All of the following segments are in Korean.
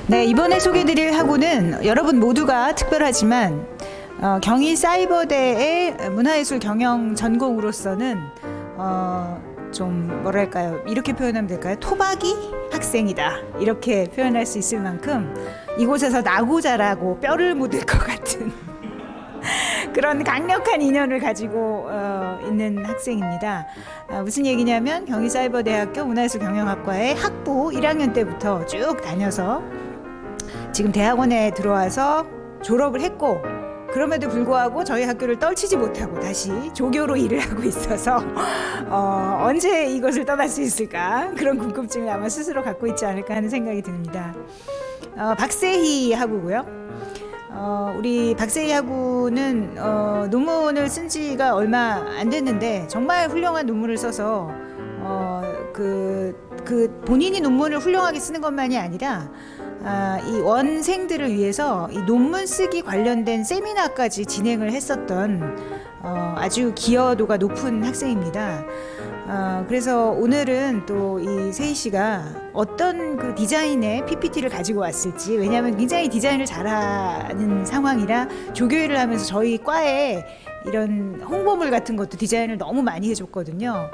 네, 이번에 소개드릴 학우는 여러분 모두가 특별하지만 경희사이버대의 문화예술 경영 전공으로서는 좀 뭐랄까요, 이렇게 표현하면 될까요? 토박이 학생이다, 이렇게 표현할 수 있을 만큼 이곳에서 나고 자라고 뼈를 묻을 것 같은 그런 강력한 인연을 가지고 있는 학생입니다. 무슨 얘기냐면 경희사이버대학교 문화예술 경영학과의 학부 1학년 때부터 쭉 다녀서 지금 대학원에 들어와서 졸업을 했고, 그럼에도 불구하고 저희 학교를 떨치지 못하고 다시 조교로 일을 하고 있어서 언제 이것을 떠날 수 있을까, 그런 궁금증을 아마 스스로 갖고 있지 않을까 하는 생각이 듭니다. 박세희 학우고요. 우리 박세희 학우는 논문을 쓴 지가 얼마 안 됐는데 정말 훌륭한 논문을 써서 본인이 논문을 훌륭하게 쓰는 것만이 아니라 이 원생들을 위해서 이 논문 쓰기 관련된 세미나까지 진행을 했었던 아주 기여도가 높은 학생입니다. 그래서 오늘은 또 이 세희 씨가 어떤 그 디자인의 PPT를 가지고 왔을지, 왜냐하면 굉장히 디자인을 잘하는 상황이라 조교일을 하면서 저희 과에 이런 홍보물 같은 것도 디자인을 너무 많이 해줬거든요.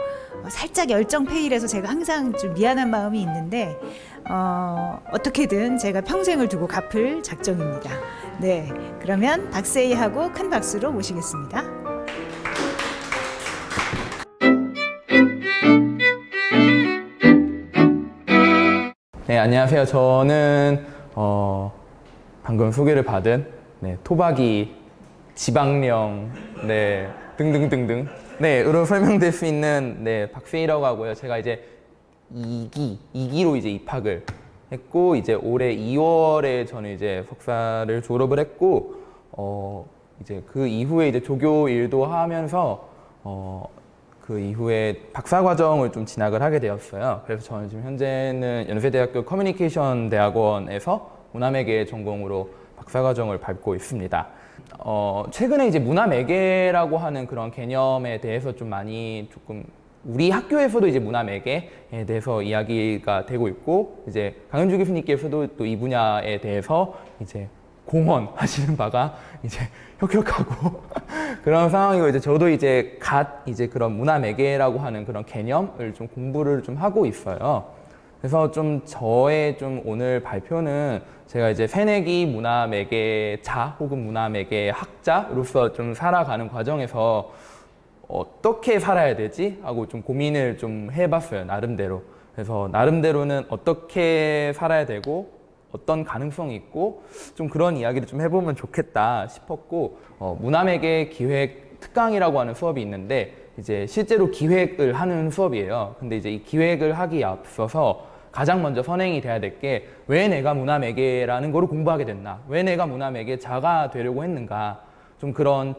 살짝 열정 페일해서 제가 항상 좀 미안한 마음이 있는데 어떻게든 제가 평생을 두고 갚을 작정입니다. 네, 그러면 박세희하고 큰 박수로 모시겠습니다. 네, 안녕하세요. 저는 방금 소개를 받은 토박이, 지방령, 등등등등 으로 설명될 수 있는 박세희라고 하고요. 제가 이제 2기로 이제 입학을 했고, 이제 올해 2월에 저는 이제 석사를 졸업을 했고, 이제 그 이후에 이제 조교 일도 하면서 그 이후에 박사 과정을 좀 진학을 하게 되었어요. 그래서 저는 지금 현재는 연세대학교 커뮤니케이션 대학원에서 문화매개 전공으로 박사 과정을 밟고 있습니다. 최근에 이제 문화매개라고 하는 그런 개념에 대해서 좀 많이 조금 우리 학교에서도 이제 문화매개에 대해서 이야기가 되고 있고, 이제 강현주 교수님께서도 또 이 분야에 대해서 이제 공헌하시는 바가 이제 혁혁하고 그런 상황이고, 이제 저도 이제 이제 그런 문화매개라고 하는 그런 개념을 좀 공부를 좀 하고 있어요. 그래서 좀 저의 좀 오늘 발표는 제가 이제 새내기 문화매개자 혹은 문화매개 학자로서 좀 살아가는 과정에서 어떻게 살아야 되지? 하고 좀 고민을 좀 해봤어요, 나름대로. 그래서 나름대로는 어떻게 살아야 되고 어떤 가능성이 있고 좀 그런 이야기를 좀 해보면 좋겠다 싶었고, 문화매개 기획 특강이라고 하는 수업이 있는데 이제 실제로 기획을 하는 수업이에요. 근데 이제 이 기획을 하기에 앞서서 가장 먼저 선행이 돼야 될 게, 왜 내가 문화매개라는 거를 공부하게 됐나? 왜 내가 문화매개자가 되려고 했는가? 좀 그런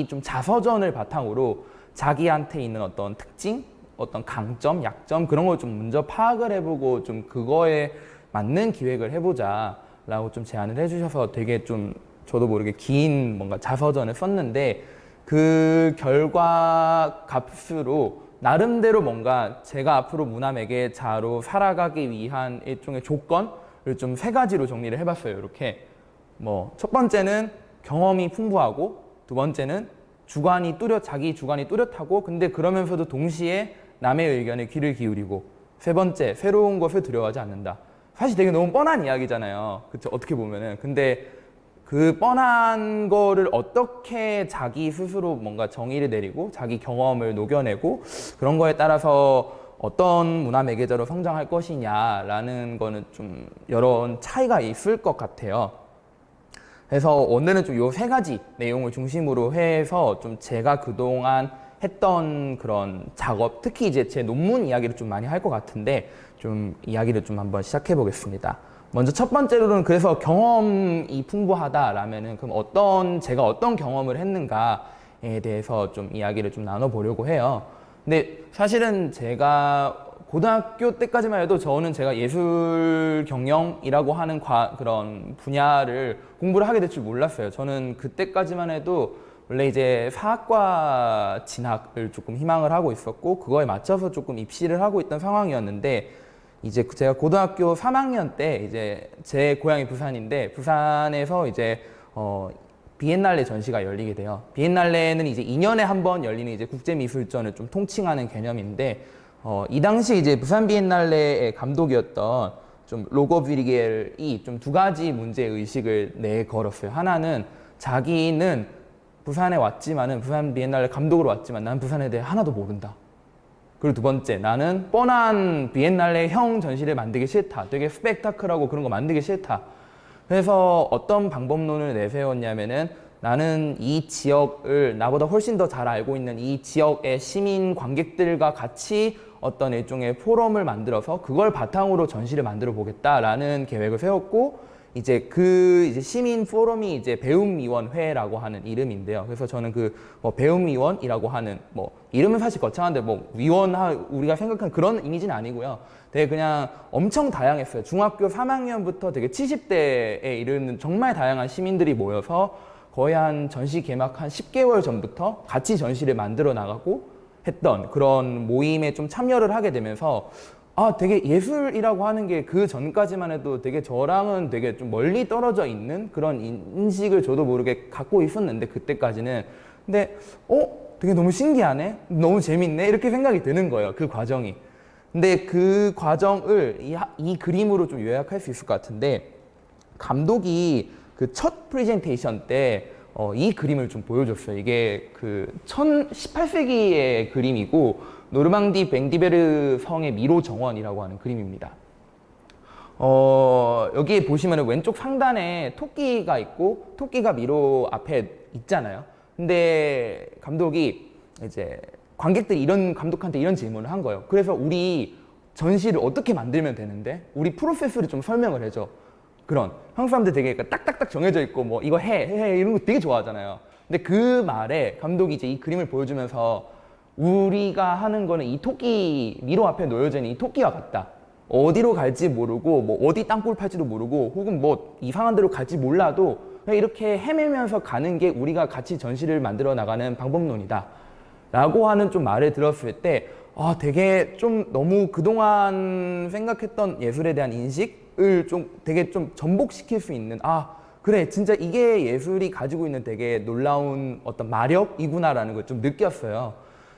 좀 자서전을 바탕으로 자기한테 있는 어떤 특징, 어떤 강점, 약점, 그런 걸 좀 먼저 파악을 해보고 좀 그거에 맞는 기획을 해보자 라고 좀 제안을 해주셔서 되게 좀 저도 모르게 긴 뭔가 자서전을 썼는데, 그 결과 값으로 나름대로 뭔가 제가 앞으로 문화매개자로 살아가기 위한 일종의 조건을 좀 3가지로 정리를 해봤어요. 이렇게 첫 번째는 경험이 풍부하고, 두 번째는 자기 주관이 뚜렷하고 근데 그러면서도 동시에 남의 의견에 귀를 기울이고, 세 번째, 새로운 것을 두려워하지 않는다. 사실 되게 너무 뻔한 이야기잖아요. 그쵸? 어떻게 보면은. 근데 그 뻔한 거를 어떻게 자기 스스로 뭔가 정의를 내리고 자기 경험을 녹여내고 그런 거에 따라서 어떤 문화매개자로 성장할 것이냐라는 거는 좀 여러 차이가 있을 것 같아요. 그래서 오늘은 좀 요 3가지 내용을 중심으로 해서 좀 제가 그동안 했던 그런 작업, 특히 이제 제 논문 이야기를 좀 많이 할 것 같은데 좀 이야기를 좀 한번 시작해 보겠습니다. 먼저 첫 번째로는, 그래서 경험이 풍부하다라면은 그럼 제가 어떤 경험을 했는가에 대해서 좀 이야기를 좀 나눠보려고 해요. 근데 사실은 제가 고등학교 때까지만 해도 제가 예술 경영이라고 하는 그런 분야를 공부를 하게 될 줄 몰랐어요. 저는 그때까지만 해도 원래 이제 사학과 진학을 조금 희망을 하고 있었고, 그거에 맞춰서 조금 입시를 하고 있던 상황이었는데, 이제 제가 고등학교 3학년 때 이제 제 고향이 부산인데 부산에서 이제 비엔날레 전시가 열리게 돼요. 비엔날레는 이제 2년에 한 번 열리는 이제 국제미술전을 좀 통칭하는 개념인데 이 당시 이제 부산 비엔날레의 감독이었던 좀 로거 비리겔이 좀 두 가지 문제 의식을 내걸었어요. 하나는 자기는 부산에 왔지만은 부산 비엔날레 감독으로 왔지만 난 부산에 대해 하나도 모른다. 그리고 두 번째, 나는 뻔한 비엔날레형 전시를 만들기 싫다. 되게 스펙타클하고 그런 거 만들기 싫다. 그래서 어떤 방법론을 내세웠냐면은 나는 이 지역을 나보다 훨씬 더 잘 알고 있는 이 지역의 시민 관객들과 같이 어떤 일종의 포럼을 만들어서 그걸 바탕으로 전시를 만들어 보겠다라는 계획을 세웠고 이제 이제 시민 포럼이 이제 배움위원회라고 하는 이름인데요. 그래서 저는 배움위원이라고 하는 이름은 사실 거창한데 우리가 생각하는 그런 이미지는 아니고요. 되게 그냥 엄청 다양했어요. 중학교 3학년부터 되게 70대에 이르는 정말 다양한 시민들이 모여서 거의 한 전시 개막 한 10개월 전부터 같이 전시를 만들어 나가고 했던 그런 모임에 좀 참여를 하게 되면서 되게 예술이라고 하는 게 그 전까지만 해도 되게 저랑은 되게 좀 멀리 떨어져 있는 그런 인식을 저도 모르게 갖고 있었는데 그때까지는. 근데 되게 너무 신기하네, 너무 재밌네 이렇게 생각이 드는 거예요, 그 과정이. 근데 그 과정을 이 그림으로 좀 요약할 수 있을 것 같은데 감독이 그 첫 프레젠테이션 때 이 그림을 좀 보여줬어요. 이게 그 18세기의 그림이고 노르망디 뱅디베르 성의 미로 정원이라고 하는 그림입니다. 여기 보시면 왼쪽 상단에 토끼가 있고 토끼가 미로 앞에 있잖아요. 근데 감독이 이제 감독한테 이런 질문을 한 거예요. 그래서 우리 전시를 어떻게 만들면 되는데 우리 프로세스를 좀 설명을 해줘. 한국 사람들 되게 딱딱딱 정해져 있고 이거 해 이런 거 되게 좋아하잖아요. 근데 그 말에 감독이 이제 이 그림을 보여주면서 우리가 하는 거는 이 토끼 미로 앞에 놓여져 있는 이 토끼와 같다. 어디로 갈지 모르고 어디 땅굴 팔지도 모르고 혹은 이상한 데로 갈지 몰라도 그냥 이렇게 헤매면서 가는 게 우리가 같이 전시를 만들어 나가는 방법론이다 라고 하는 좀 말을 들었을 때 되게 좀 너무 그동안 생각했던 예술에 대한 인식을 좀 되게 좀 전복시킬 수 있는 그래 진짜 이게 예술이 가지고 있는 되게 놀라운 어떤 마력이구나라는 걸 좀 느꼈어요.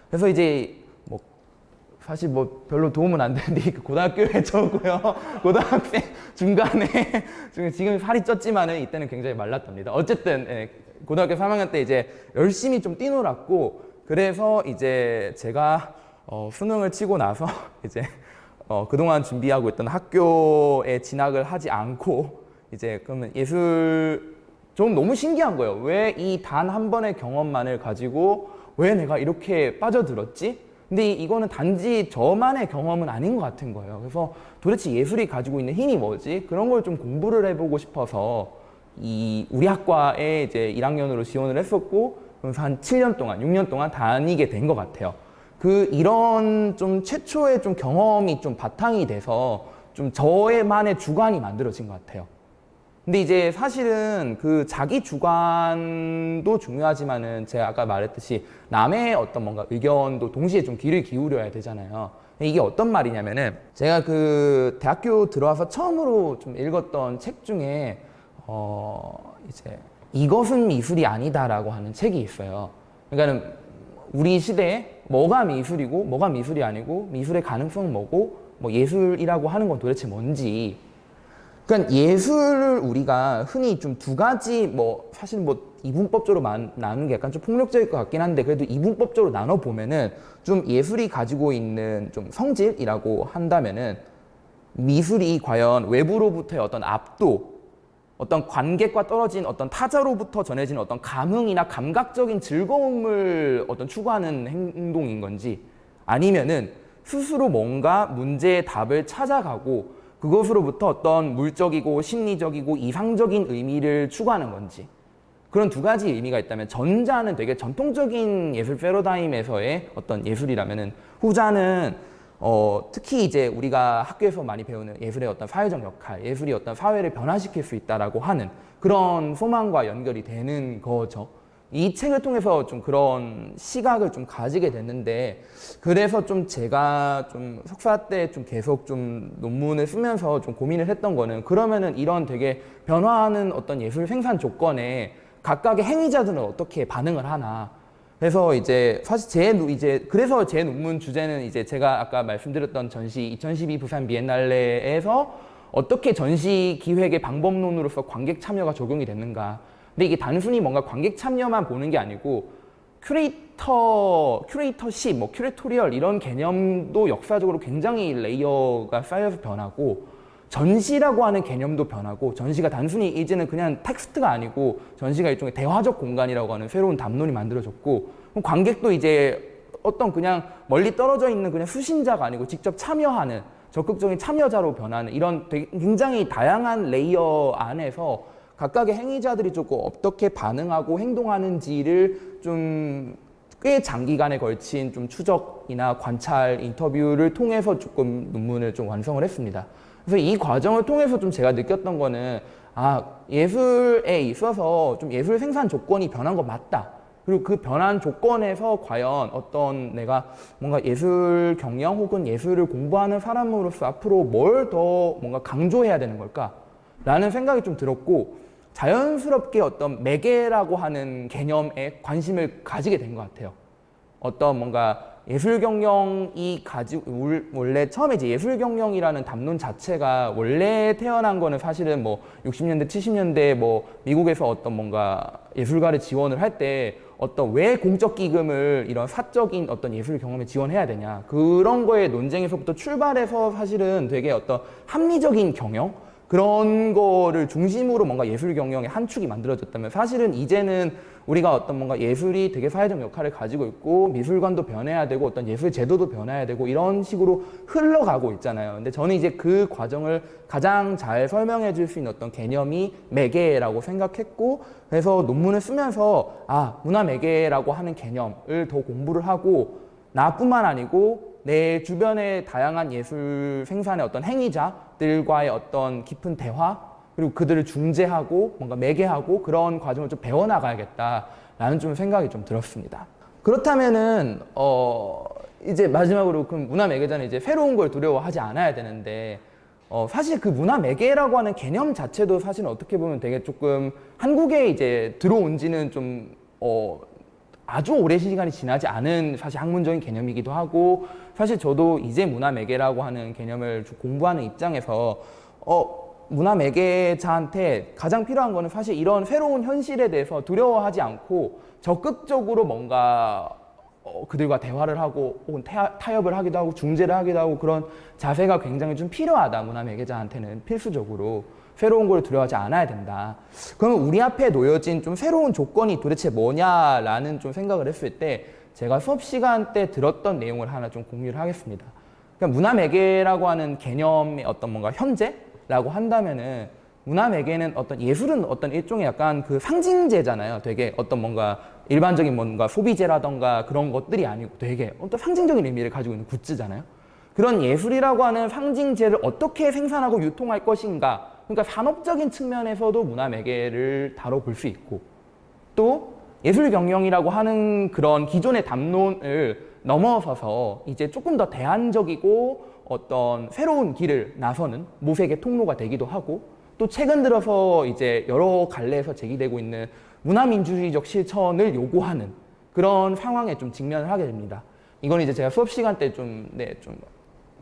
그래서 이제 사실 별로 도움은 안 되는데 고등학교에 저고요. 고등학생 중간에 지금 살이 쪘지만은 이때는 굉장히 말랐답니다. 어쨌든 고등학교 3학년 때 이제 열심히 좀 뛰놀았고 그래서 이제 제가 수능을 치고 나서 이제 그동안 준비하고 있던 학교에 진학을 하지 않고 이제 그러면 예술 좀 너무 신기한 거예요. 왜 이 단 한 번의 경험만을 가지고 왜 내가 이렇게 빠져들었지? 근데 이거는 단지 저만의 경험은 아닌 것 같은 거예요. 그래서 도대체 예술이 가지고 있는 힘이 뭐지? 그런 걸 좀 공부를 해보고 싶어서 우리 학과에 이제 1학년으로 지원을 했었고 그래서 한 7년 동안, 6년 동안 다니게 된 것 같아요. 이런 좀 최초의 좀 경험이 좀 바탕이 돼서 좀 저의만의 주관이 만들어진 것 같아요. 근데 이제 사실은 그 자기 주관도 중요하지만은 제가 아까 말했듯이 남의 어떤 뭔가 의견도 동시에 좀 귀를 기울여야 되잖아요. 이게 어떤 말이냐면은 제가 그 대학교 들어와서 처음으로 좀 읽었던 책 중에 이제 이것은 미술이 아니다라고 하는 책이 있어요. 그러니까는 우리 시대에 뭐가 미술이고 뭐가 미술이 아니고 미술의 가능성은 뭐고 예술이라고 하는 건 도대체 뭔지. 그러니까 예술을 우리가 흔히 좀 두 가지 사실 이분법적으로 나누는 게 약간 좀 폭력적일 것 같긴 한데 그래도 이분법적으로 나눠 보면은 좀 예술이 가지고 있는 좀 성질이라고 한다면은 미술이 과연 외부로부터의 어떤 압도, 어떤 관객과 떨어진 어떤 타자로부터 전해지는 어떤 감흥이나 감각적인 즐거움을 추구하는 행동인 건지 아니면은 스스로 뭔가 문제의 답을 찾아가고 그것으로부터 어떤 물적이고 심리적이고 이상적인 의미를 추구하는 건지 그런 두 가지 의미가 있다면 전자는 되게 전통적인 예술 패러다임에서의 어떤 예술이라면은 후자는 특히 이제 우리가 학교에서 많이 배우는 예술의 어떤 사회적 역할, 예술이 어떤 사회를 변화시킬 수 있다라고 하는 그런 소망과 연결이 되는 거죠. 이 책을 통해서 좀 그런 시각을 좀 가지게 됐는데, 그래서 좀 제가 좀 석사 때 좀 계속 좀 논문을 쓰면서 좀 고민을 했던 거는, 그러면은 이런 되게 변화하는 어떤 예술 생산 조건에 각각의 행위자들은 어떻게 반응을 하나. 그래서 이제 사실 그래서 제 논문 주제는 이제 제가 아까 말씀드렸던 전시 2012 부산 비엔날레에서 어떻게 전시 기획의 방법론으로서 관객 참여가 적용이 됐는가. 근데 이게 단순히 뭔가 관객 참여만 보는 게 아니고 큐레이터십, 뭐 큐레토리얼 이런 개념도 역사적으로 굉장히 레이어가 쌓여서 변하고, 전시라고 하는 개념도 변하고, 전시가 단순히 이제는 그냥 텍스트가 아니고 전시가 일종의 대화적 공간이라고 하는 새로운 담론이 만들어졌고, 관객도 이제 어떤 그냥 멀리 떨어져 있는 그냥 수신자가 아니고 직접 참여하는 적극적인 참여자로 변하는, 이런 되게 굉장히 다양한 레이어 안에서 각각의 행위자들이 조금 어떻게 반응하고 행동하는지를 좀 꽤 장기간에 걸친 좀 추적이나 관찰, 인터뷰를 통해서 조금 논문을 좀 완성을 했습니다. 그래서 이 과정을 통해서 좀 제가 느꼈던 거는, 예술에 있어서 좀 예술 생산 조건이 변한 거 맞다. 그리고 그 변한 조건에서 과연 어떤 내가 뭔가 예술 경영 혹은 예술을 공부하는 사람으로서 앞으로 뭘 더 뭔가 강조해야 되는 걸까? 라는 생각이 좀 들었고, 자연스럽게 어떤 매개라고 하는 개념에 관심을 가지게 된 것 같아요. 어떤 뭔가 예술 경영이 원래 처음에 이제 예술 경영이라는 담론 자체가 원래 태어난 거는 사실은 뭐 60년대, 70년대 뭐 미국에서 어떤 뭔가 예술가를 지원을 할 때 어떤 왜 공적 기금을 이런 사적인 어떤 예술 경험에 지원해야 되냐, 그런 거의 논쟁에서부터 출발해서 사실은 되게 어떤 합리적인 경영, 그런 거를 중심으로 뭔가 예술 경영의 한 축이 만들어졌다면, 사실은 이제는 우리가 어떤 뭔가 예술이 되게 사회적 역할을 가지고 있고 미술관도 변해야 되고 어떤 예술 제도도 변해야 되고 이런 식으로 흘러가고 있잖아요. 근데 저는 이제 그 과정을 가장 잘 설명해 줄 수 있는 어떤 개념이 매개라고 생각했고, 그래서 논문을 쓰면서 문화 매개라고 하는 개념을 더 공부를 하고, 나뿐만 아니고 내 주변의 다양한 예술 생산의 어떤 행위자들과의 어떤 깊은 대화, 그리고 그들을 중재하고 뭔가 매개하고 그런 과정을 좀 배워나가야겠다라는 좀 생각이 좀 들었습니다. 그렇다면은 이제 마지막으로 그럼 문화 매개자는 이제 새로운 걸 두려워하지 않아야 되는데, 사실 그 문화 매개라고 하는 개념 자체도 사실은 어떻게 보면 되게 조금 한국에 이제 들어온 지는 좀 아주 오랜 시간이 지나지 않은 사실 학문적인 개념이기도 하고, 사실 저도 이제 문화 매개라고 하는 개념을 공부하는 입장에서 문화 매개자한테 가장 필요한 거는 사실 이런 새로운 현실에 대해서 두려워하지 않고 적극적으로 뭔가 그들과 대화를 하고 혹은 타협을 하기도 하고 중재를 하기도 하고, 그런 자세가 굉장히 좀 필요하다. 문화 매개자한테는 필수적으로 새로운 걸 두려워하지 않아야 된다. 그러면 우리 앞에 놓여진 좀 새로운 조건이 도대체 뭐냐라는 좀 생각을 했을 때, 제가 수업 시간 때 들었던 내용을 하나 좀 공유를 하겠습니다. 그러니까 문화 매개라고 하는 개념의 어떤 뭔가 현재라고 한다면은, 문화 매개는 어떤 예술은 어떤 일종의 약간 그 상징제잖아요. 되게 어떤 뭔가 일반적인 뭔가 소비재라던가 그런 것들이 아니고 되게 어떤 상징적인 의미를 가지고 있는 굿즈잖아요. 그런 예술이라고 하는 상징제를 어떻게 생산하고 유통할 것인가, 그러니까 산업적인 측면에서도 문화 매개를 다뤄볼 수 있고, 또 예술 경영이라고 하는 그런 기존의 담론을 넘어서서 이제 조금 더 대안적이고 어떤 새로운 길을 나서는 모색의 통로가 되기도 하고, 또 최근 들어서 이제 여러 갈래에서 제기되고 있는 문화민주주의적 실천을 요구하는 그런 상황에 좀 직면을 하게 됩니다. 이건 이제 제가 수업 시간 때 좀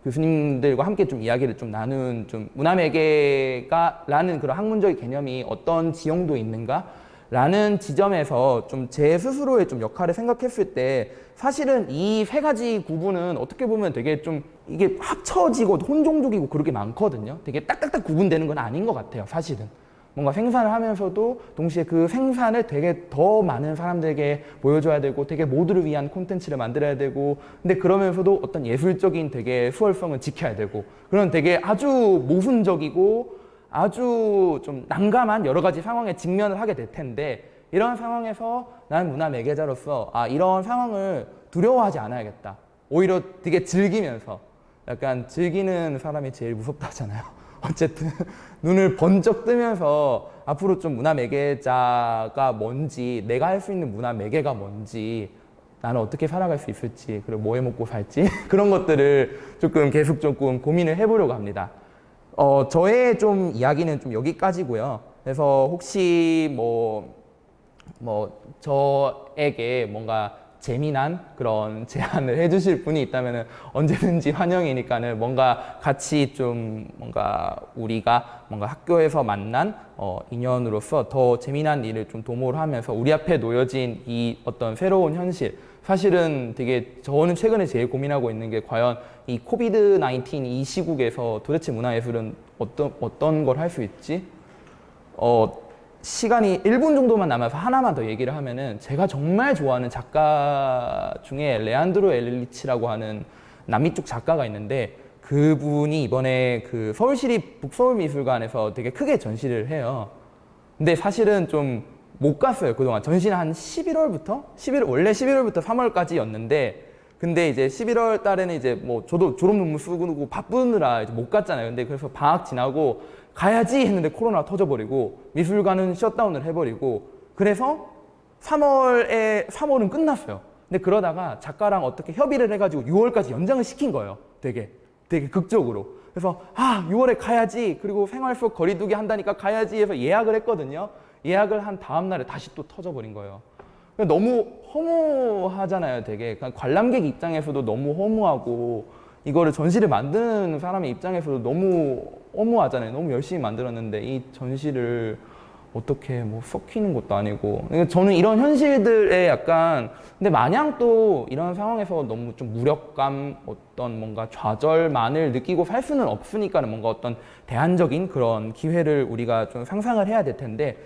교수님들과 함께 좀 이야기를 좀 나눈 좀 문화매개가라는 그런 학문적인 개념이 어떤 지형도 있는가? 라는 지점에서 좀 제 스스로의 좀 역할을 생각했을 때, 사실은 이 세 가지 구분은 어떻게 보면 되게 좀 이게 합쳐지고 혼종적이고 그렇게 많거든요. 되게 딱딱딱 구분되는 건 아닌 것 같아요, 사실은. 뭔가 생산을 하면서도 동시에 그 생산을 되게 더 많은 사람들에게 보여줘야 되고 되게 모두를 위한 콘텐츠를 만들어야 되고, 근데 그러면서도 어떤 예술적인 되게 수월성을 지켜야 되고, 그런 되게 아주 모순적이고 아주 좀 난감한 여러 가지 상황에 직면을 하게 될 텐데, 이런 상황에서 나는 문화 매개자로서 이런 상황을 두려워하지 않아야겠다. 오히려 되게 즐기면서, 약간 즐기는 사람이 제일 무섭다 하잖아요. 어쨌든 눈을 번쩍 뜨면서 앞으로 좀 문화 매개자가 뭔지, 내가 할 수 있는 문화 매개가 뭔지, 나는 어떻게 살아갈 수 있을지, 그리고 뭐 해 먹고 살지 그런 것들을 조금 계속 조금 고민을 해보려고 합니다. 저의 좀 이야기는 좀 여기까지고요. 그래서 혹시 저에게 뭔가 재미난 그런 제안을 해주실 분이 있다면 언제든지 환영이니까는 뭔가 같이 좀 뭔가 우리가 뭔가 학교에서 만난 인연으로서 더 재미난 일을 좀 도모를 하면서 우리 앞에 놓여진 이 어떤 새로운 현실, 사실은 되게 저는 최근에 제일 고민하고 있는 게 과연 이 코비드-19 이 시국에서 도대체 문화예술은 어떤 걸 할 수 있지? 시간이 1분 정도만 남아서 하나만 더 얘기를 하면은 제가 정말 좋아하는 작가 중에 레안드로 엘리치라고 하는 남미 쪽 작가가 있는데 그분이 이번에 그 서울시립 북서울미술관에서 되게 크게 전시를 해요. 근데 사실은 좀 못 갔어요, 그동안. 전시는 한 11월부터? 원래 11월부터 3월까지였는데 근데 이제 11월 달에는 이제 뭐 저도 졸업 논문 쓰고 바쁘느라 이제 못 갔잖아요. 근데 그래서 방학 지나고 가야지 했는데 코로나 터져버리고 미술관은 셧다운을 해버리고 그래서 3월은 끝났어요. 근데 그러다가 작가랑 어떻게 협의를 해가지고 6월까지 연장을 시킨 거예요. 되게 극적으로. 그래서 6월에 가야지, 그리고 생활 속 거리두기 한다니까 가야지 해서 예약을 했거든요. 예약을 한 다음 날에 다시 또 터져버린 거예요. 너무 허무하잖아요, 되게. 관람객 입장에서도 너무 허무하고 이거를 전시를 만드는 사람의 입장에서도 너무 허무하잖아요. 너무 열심히 만들었는데 이 전시를 어떻게 뭐 썩히는 것도 아니고. 저는 이런 현실들에 약간, 근데 마냥 또 이런 상황에서 너무 좀 무력감, 어떤 뭔가 좌절만을 느끼고 살 수는 없으니까 뭔가 어떤 대안적인 그런 기회를 우리가 좀 상상을 해야 될 텐데,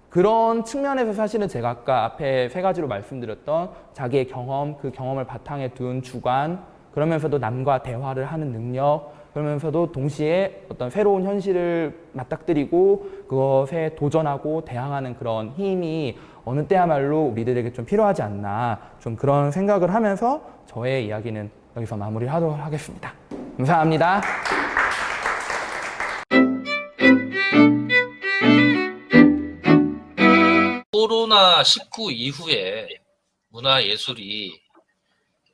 그런 측면에서 사실은 제가 아까 앞에 3가지로 말씀드렸던 자기의 경험, 그 경험을 바탕에 둔 주관, 그러면서도 남과 대화를 하는 능력, 그러면서도 동시에 어떤 새로운 현실을 맞닥뜨리고 그것에 도전하고 대항하는 그런 힘이 어느 때야말로 우리들에게 좀 필요하지 않나, 좀 그런 생각을 하면서 저의 이야기는 여기서 마무리하도록 하겠습니다. 감사합니다. 코로나19 이후에 문화예술이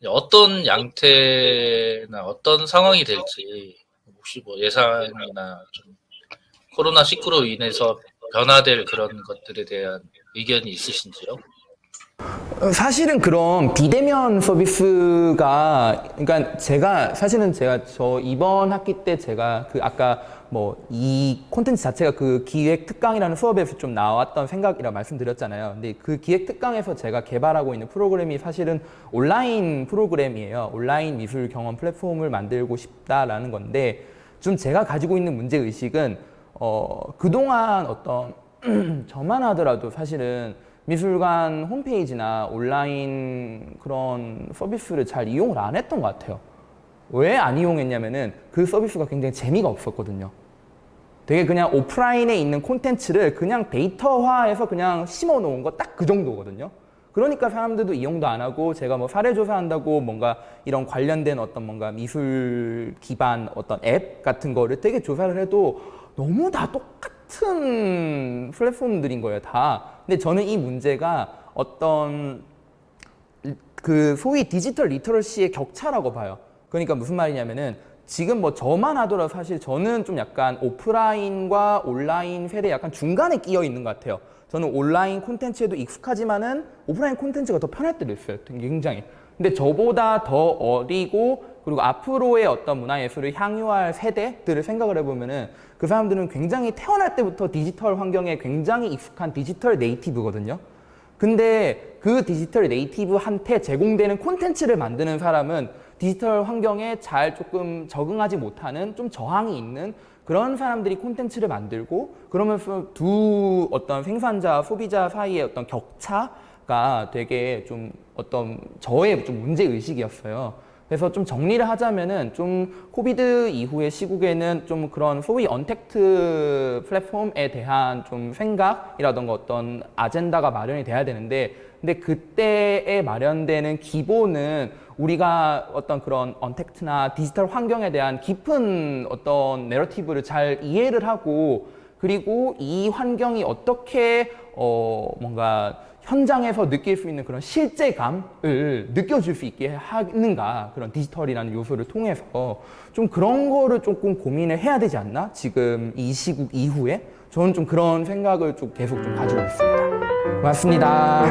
어떤 양태나 어떤 상황이 될지 혹시 뭐 예상이나 좀 코로나19로 인해서 변화될 그런 것들에 대한 의견이 있으신지요? 사실은 그런 비대면 서비스가, 그러니까 제가 저 이번 학기 때 제가 그 아까 뭐 이 콘텐츠 자체가 그 기획 특강이라는 수업에서 좀 나왔던 생각이라 말씀드렸잖아요. 근데 그 기획 특강에서 제가 개발하고 있는 프로그램이 사실은 온라인 프로그램이에요. 온라인 미술 경험 플랫폼을 만들고 싶다라는 건데, 좀 제가 가지고 있는 문제 의식은 그동안 어떤 저만 하더라도 사실은 미술관 홈페이지나 온라인 그런 서비스를 잘 이용을 안 했던 것 같아요. 왜 안 이용했냐면은 그 서비스가 굉장히 재미가 없었거든요. 되게 그냥 오프라인에 있는 콘텐츠를 그냥 데이터화해서 그냥 심어 놓은 거 딱 그 정도거든요. 그러니까 사람들도 이용도 안 하고, 제가 뭐 사례 조사한다고 뭔가 이런 관련된 어떤 뭔가 미술 기반 어떤 앱 같은 거를 되게 조사를 해도 너무 다 똑같은 플랫폼들인 거예요, 다. 근데 저는 이 문제가 어떤 그 소위 디지털 리터러시의 격차라고 봐요. 그러니까 무슨 말이냐면은 지금 뭐 저만 하더라도 사실 저는 좀 약간 오프라인과 온라인 세대 약간 중간에 끼어 있는 것 같아요. 저는 온라인 콘텐츠에도 익숙하지만은 오프라인 콘텐츠가 더 편할 때도 있어요, 굉장히. 근데 저보다 더 어리고 그리고 앞으로의 어떤 문화예술을 향유할 세대들을 생각을 해보면은 그 사람들은 굉장히 태어날 때부터 디지털 환경에 굉장히 익숙한 디지털 네이티브거든요. 근데 그 디지털 네이티브한테 제공되는 콘텐츠를 만드는 사람은 디지털 환경에 잘 조금 적응하지 못하는 좀 저항이 있는 그런 사람들이 콘텐츠를 만들고, 그러면서 두 어떤 생산자, 소비자 사이의 어떤 격차가 되게 좀 어떤 저의 좀 문제의식이었어요. 그래서 좀 정리를 하자면은 좀 코비드 이후의 시국에는 좀 그런 소위 언택트 플랫폼에 대한 좀 생각이라던가 어떤 아젠다가 마련이 돼야 되는데, 근데 그때에 마련되는 기본은 우리가 어떤 그런 언택트나 디지털 환경에 대한 깊은 어떤 내러티브를 잘 이해를 하고, 그리고 이 환경이 어떻게 뭔가 현장에서 느낄 수 있는 그런 실제감을 느껴줄 수 있게 하는가, 그런 디지털이라는 요소를 통해서 좀 그런 거를 조금 고민을 해야 되지 않나? 지금 이 시국 이후에 저는 좀 그런 생각을 좀 계속 좀 가지고 있습니다. 고맙습니다.